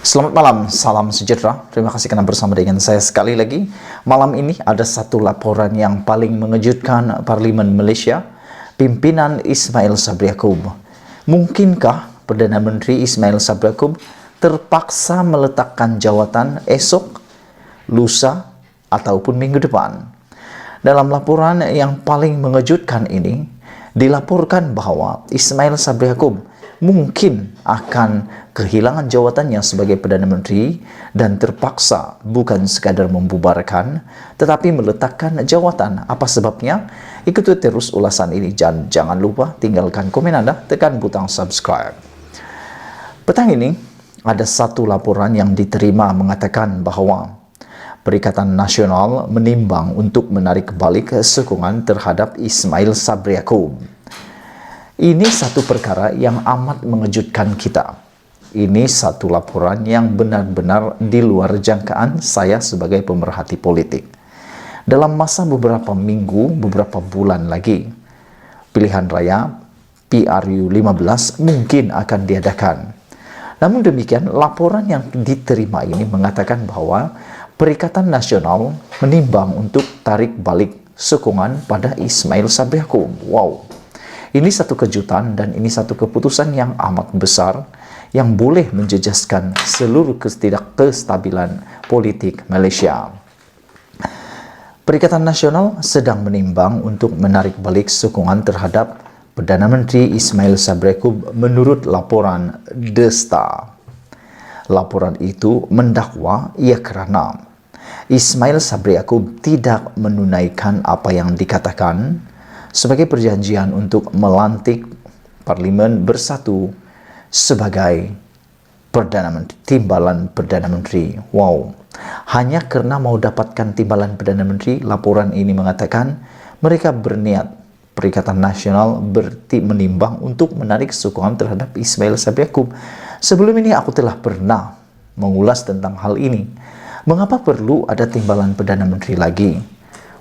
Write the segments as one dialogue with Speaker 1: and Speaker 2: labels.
Speaker 1: Selamat malam, salam sejahtera. Terima kasih karena bersama dengan saya sekali lagi. Malam ini ada satu laporan yang paling mengejutkan Parlimen Malaysia, pimpinan Ismail Sabri Yaakob. Mungkinkah Perdana Menteri Ismail Sabri Yaakob terpaksa meletakkan jawatan esok, lusa, ataupun minggu depan? Dalam laporan yang paling mengejutkan ini, dilaporkan bahwa Ismail Sabri Yaakob mungkin akan kehilangan jawatannya sebagai Perdana Menteri dan terpaksa bukan sekadar membubarkan tetapi meletakkan jawatan. Apa sebabnya? Ikuti terus ulasan ini dan jangan lupa tinggalkan komen Anda, tekan butang subscribe. Petang ini ada satu laporan yang diterima mengatakan bahwa Perikatan Nasional menimbang untuk menarik balik sokongan terhadap Ismail Sabri Yaakob. Ini satu perkara yang amat mengejutkan kita. Ini satu laporan yang benar-benar di luar jangkaan saya sebagai pemerhati politik. Dalam masa beberapa minggu, beberapa bulan lagi, pilihan raya PRU 15 mungkin akan diadakan. Namun demikian, laporan yang diterima ini mengatakan bahwa Perikatan Nasional menimbang untuk tarik balik sokongan pada Ismail Sabri Yaakob. Wow! Ini satu kejutan dan ini satu keputusan yang amat besar yang boleh menjejaskan seluruh kestabilan politik Malaysia. Perikatan Nasional sedang menimbang untuk menarik balik sokongan terhadap Perdana Menteri Ismail Sabri Yaakob menurut laporan The Star. Laporan itu mendakwa ia kerana Ismail Sabri Yaakob tidak menunaikan apa yang dikatakan sebagai perjanjian untuk melantik Parlimen Bersatu sebagai timbalan Perdana Menteri. Wow, hanya kerana mau dapatkan timbalan Perdana Menteri, laporan ini mengatakan mereka berniat Perikatan Nasional menimbang untuk menarik sokongan terhadap Ismail Sabri Yaakob. Sebelum ini aku telah pernah mengulas tentang hal ini. Mengapa perlu ada timbalan Perdana Menteri lagi?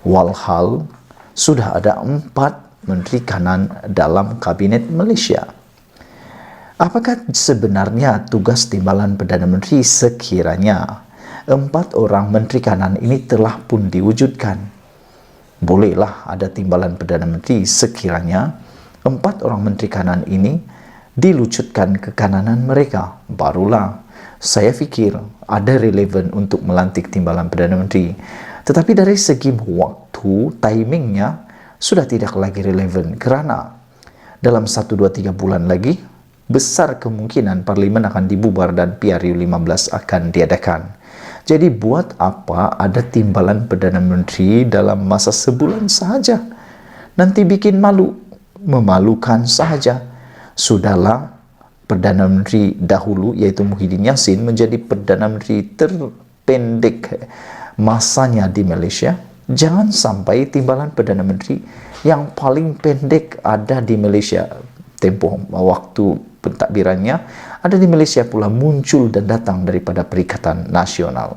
Speaker 1: Walhal sudah ada 4 Menteri Kanan dalam Kabinet Malaysia. Apakah sebenarnya tugas timbalan Perdana Menteri sekiranya 4 orang Menteri Kanan ini telah pun diwujudkan? Bolehlah ada timbalan Perdana Menteri sekiranya 4 orang Menteri Kanan ini dilucutkan kekananan mereka. Barulah saya fikir ada relevan untuk melantik timbalan Perdana Menteri. Tetapi dari segi waktu, timingnya sudah tidak lagi relevan kerana dalam 1, 2, 3 bulan lagi besar kemungkinan Parlimen akan dibubar dan PRU 15 akan diadakan. Jadi buat apa ada timbalan Perdana Menteri dalam masa sebulan sahaja? Nanti bikin malu, memalukan sahaja. Sudahlah Perdana Menteri dahulu yaitu Muhyiddin Yassin menjadi Perdana Menteri terpendek masanya di Malaysia. Jangan sampai timbalan Perdana Menteri yang paling pendek ada di Malaysia, tempoh waktu pentadbirannya ada di Malaysia pula muncul dan datang daripada Perikatan Nasional.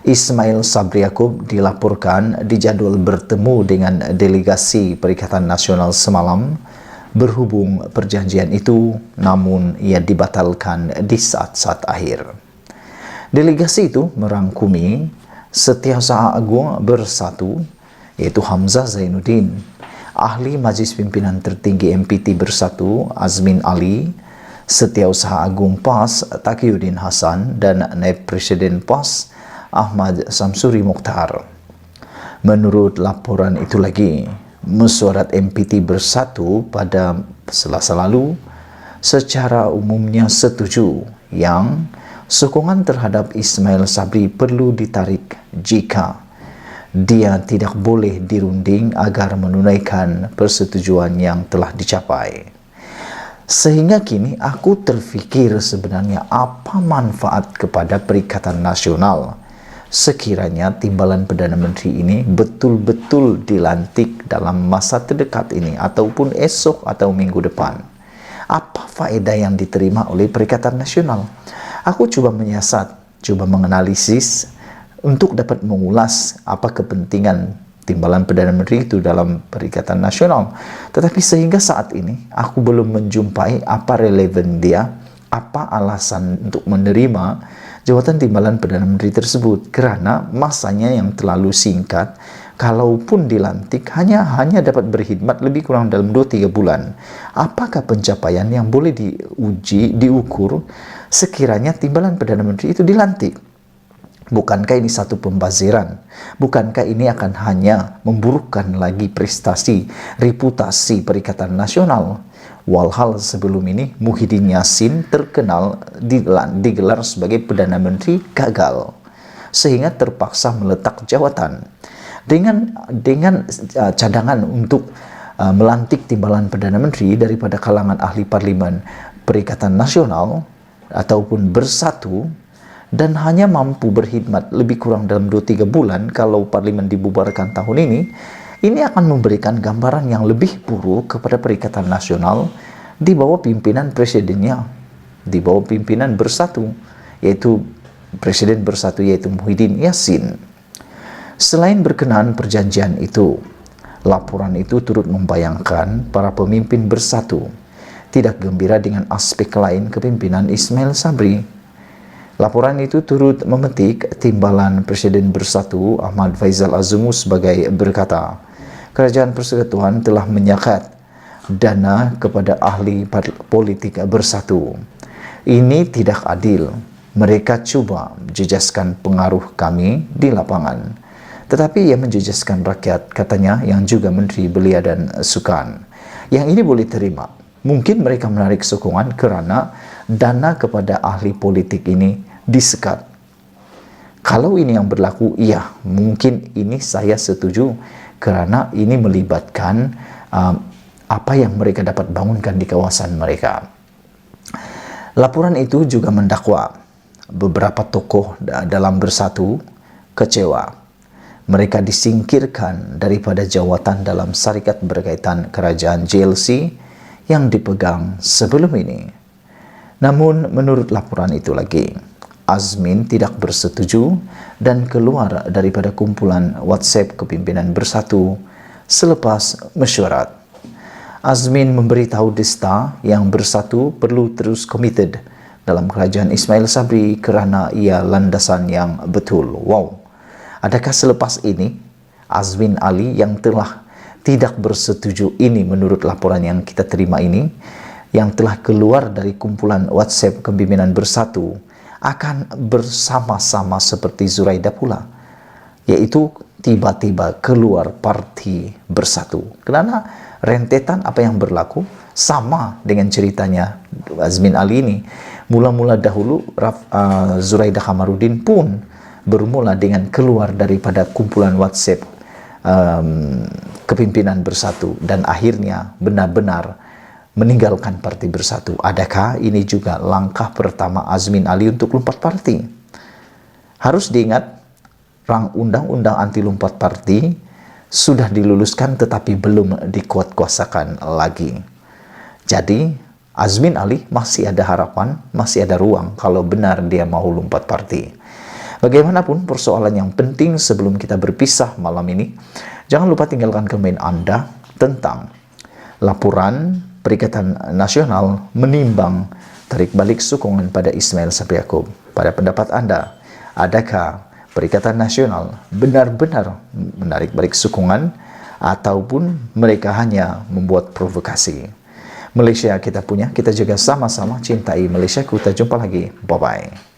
Speaker 1: Ismail Sabri Yaakob dilaporkan dijadual bertemu dengan delegasi Perikatan Nasional semalam. Berhubung perjanjian itu, namun ia dibatalkan di saat-saat akhir. Delegasi itu merangkumi Setiausaha Agung Bersatu, yaitu Hamzah Zainuddin, Ahli Majlis Pimpinan Tertinggi MPT Bersatu Azmin Ali, Setiausaha Agung PAS Taqiyuddin Hassan dan Naib Presiden PAS Ahmad Samsuri Mokhtar. Menurut laporan itu lagi, mesyuarat MPT Bersatu pada Selasa lalu secara umumnya setuju yang sokongan terhadap Ismail Sabri perlu ditarik jika dia tidak boleh dirunding agar menunaikan persetujuan yang telah dicapai. Sehingga kini aku terfikir sebenarnya apa manfaat kepada Perikatan Nasional sekiranya timbalan Perdana Menteri ini betul-betul dilantik dalam masa terdekat ini ataupun esok atau minggu depan. Apa faedah yang diterima oleh Perikatan Nasional? Aku cuba menyiasat, cuba menganalisis untuk dapat mengulas apa kepentingan timbalan Perdana Menteri itu dalam Perikatan Nasional. Tetapi sehingga saat ini, aku belum menjumpai apa relevan dia Apa alasan untuk menerima jawatan timbalan Perdana Menteri tersebut? Karena masanya yang terlalu singkat. Kalaupun dilantik hanya dapat berkhidmat lebih kurang dalam 2-3 bulan. Apakah pencapaian yang boleh diukur sekiranya timbalan Perdana Menteri itu dilantik? Bukankah ini satu pembaziran? Bukankah ini akan hanya memburukkan lagi prestasi, reputasi Perikatan Nasional? Walhal sebelum ini Muhyiddin Yassin terkenal digelar sebagai Perdana Menteri gagal, sehingga terpaksa meletak jawatan. Dengan cadangan untuk melantik timbalan Perdana Menteri daripada kalangan ahli parlimen Perikatan Nasional ataupun Bersatu, dan hanya mampu berkhidmat lebih kurang dalam 2-3 bulan kalau parlimen dibubarkan tahun ini akan memberikan gambaran yang lebih buruk kepada Perikatan Nasional di bawah pimpinan presidennya, di bawah pimpinan Bersatu, yaitu Presiden Bersatu yaitu Muhyiddin Yassin. Selain berkenaan perjanjian itu, laporan itu turut membayangkan para pemimpin Bersatu tidak gembira dengan aspek lain kepemimpinan Ismail Sabri. Laporan itu turut memetik timbalan Presiden Bersatu Ahmad Faizal Azumu sebagai berkata, Kerajaan Persekutuan telah menyakat dana kepada ahli politik Bersatu. Ini tidak adil. Mereka cuba menjejaskan pengaruh kami di lapangan. Tetapi ia menjejaskan rakyat, katanya, yang juga Menteri Belia dan Sukan. Yang ini boleh terima. Mungkin mereka menarik sokongan kerana dana kepada ahli politik ini disekat. Kalau ini yang berlaku, iya, mungkin ini saya setuju kerana ini melibatkan apa yang mereka dapat bangunkan di kawasan mereka. Laporan itu juga mendakwa beberapa tokoh dalam Bersatu kecewa. Mereka disingkirkan daripada jawatan dalam syarikat berkaitan kerajaan JLC yang dipegang sebelum ini. Namun menurut laporan itu lagi, Azmin tidak bersetuju dan keluar daripada kumpulan WhatsApp kepimpinan Bersatu selepas mesyuarat. Azmin memberitahu Desta yang Bersatu perlu terus committed dalam kerajaan Ismail Sabri kerana ia landasan yang betul. Wow. Adakah selepas ini Azmin Ali yang telah tidak bersetuju ini menurut laporan yang kita terima ini, yang telah keluar dari kumpulan WhatsApp kepimpinan Bersatu, akan bersama-sama seperti Zuraida pula, yaitu tiba-tiba keluar parti Bersatu? Kerana rentetan apa yang berlaku sama dengan ceritanya Azmin Ali ini. Mula-mula dahulu Zuraida Kamarudin pun bermula dengan keluar daripada kumpulan WhatsApp kepimpinan Bersatu dan akhirnya benar-benar meninggalkan parti Bersatu. Adakah ini juga langkah pertama Azmin Ali untuk lompat parti? Harus diingat, undang-undang anti lompat parti sudah diluluskan tetapi belum dikuatkuasakan lagi. Jadi, Azmin Ali masih ada harapan, masih ada ruang kalau benar dia mau lompat parti. Bagaimanapun, persoalan yang penting sebelum kita berpisah malam ini, jangan lupa tinggalkan komen Anda tentang laporan Perikatan Nasional menimbang tarik balik sokongan pada Ismail Sabri Yaakob. Pada pendapat Anda, adakah Perikatan Nasional benar-benar menarik balik sokongan ataupun mereka hanya membuat provokasi? Malaysia kita punya, kita juga sama-sama cintai Malaysia. Kita jumpa lagi. Bye-bye.